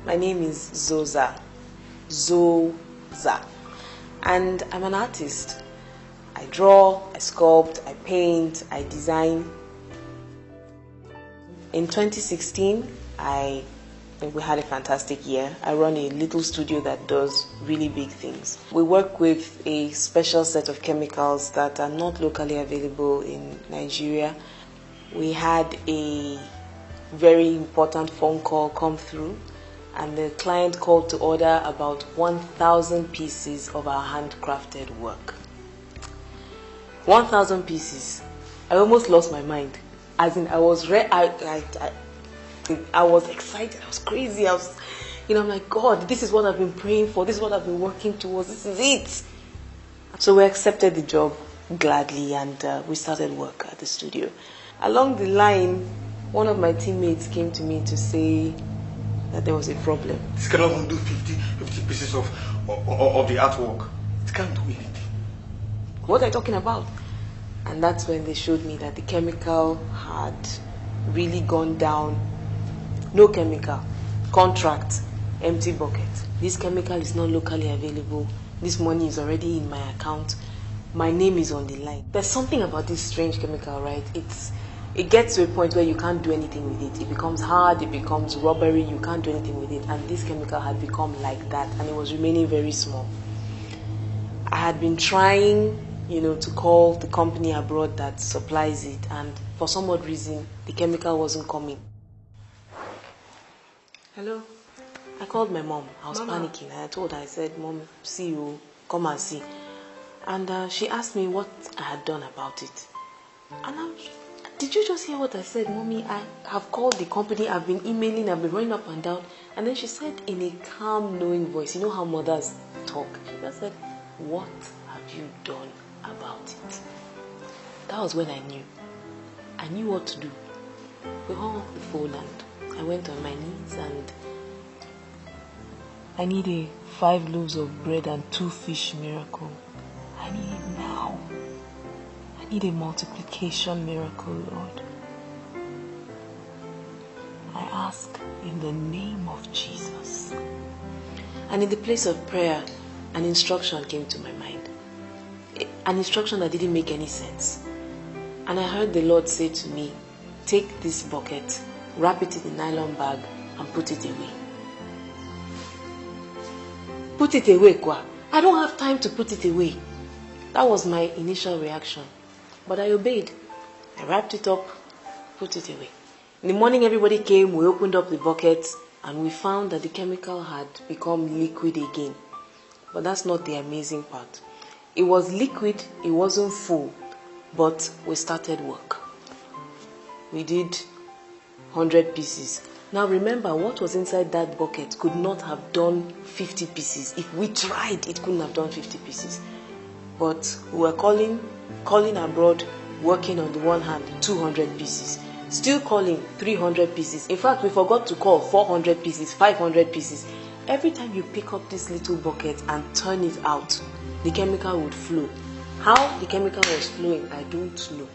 My name is Zoza. Zoza. And I'm an artist. I draw, I sculpt, I paint, I design. In 2016, we had a fantastic year. I run a little studio that does really big things. We work with a special set of chemicals that are not locally available in Nigeria. We had a very important phone call come through, and the client called to order about 1,000 pieces of our handcrafted work. 1,000 pieces. I almost lost my mind. As in, I was excited. I was crazy. I'm like, God, this is what I've been praying for. This is what I've been working towards. This is it. So we accepted the job gladly, and we started work at the studio. Along the line, one of my teammates came to me to say that there was a problem. This cannot even do 50 pieces of the artwork. It can't do anything. What are you talking about? And that's when they showed me that the chemical had really gone down. No chemical, contract, empty bucket. This chemical is not locally available. This money is already in my account. My name is on the line. There's something about this strange chemical, right? It gets to a point where you can't do anything with it. It becomes hard, it becomes rubbery, you can't do anything with it. And this chemical had become like that, and it was remaining very small. I had been trying, to call the company abroad that supplies it, and for some odd reason, the chemical wasn't coming. Hello? I called my mom. I was panicking. I told her, I said, Mom, see you, come and see. And she asked me what I had done about it. And did you just hear what I said, Mommy? I have called the company, I've been emailing, I've been running up and down. And then she said in a calm, knowing voice, you know how mothers talk. She just said, what have you done about it? That was when I knew. I knew what to do. We hung up the phone and I went on my knees, and I need a 5 loaves of bread and 2 fish miracle. I need it now. I need a multiplication miracle, Lord. I ask in the name of Jesus. And in the place of prayer, an instruction came to my mind. An instruction that didn't make any sense. And I heard the Lord say to me, take this bucket, wrap it in a nylon bag, and put it away. Put it away, Kwa. I don't have time to put it away. That was my initial reaction. But I obeyed. I wrapped it up, put it away. In the morning, everybody came, we opened up the bucket, and we found that the chemical had become liquid again. But that's not the amazing part. It was liquid, it wasn't full, but we started work. We did 100 pieces. Now remember, what was inside that bucket could not have done 50 pieces. If we tried, it couldn't have done 50 pieces. But we were calling abroad, working on the one hand, 200 pieces. Still calling 300 pieces. In fact, we forgot to call 400 pieces, 500 pieces. Every time you pick up this little bucket and turn it out, the chemical would flow. How the chemical was flowing, I don't know.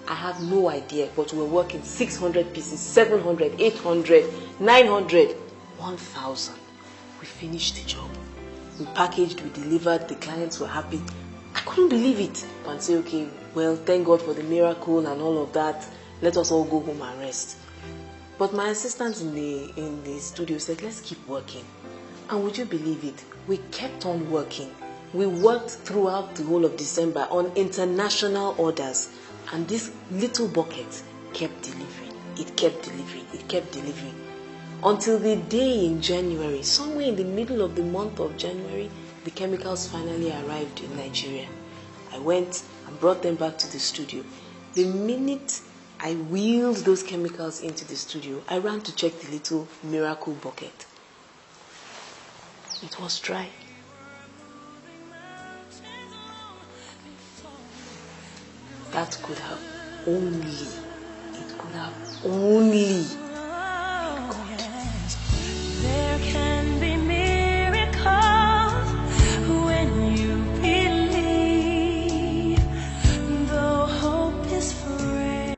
I have no idea, but we're working 600 pieces, 700, 800, 900, 1,000. We finished the job. We packaged, we delivered, the clients were happy. I couldn't believe it. And say, okay, well, thank God for the miracle and all of that. Let us all go home and rest. But my assistant in the studio said, let's keep working. And would you believe it? We kept on working. We worked throughout the whole of December on international orders. And this little bucket kept delivering. It kept delivering. It kept delivering. Until the day in January, somewhere in the middle of the month of January, the chemicals finally arrived in Nigeria. I went and brought them back to the studio. The minute I wheeled those chemicals into the studio, I ran to check the little miracle bucket. It was dry. That could have only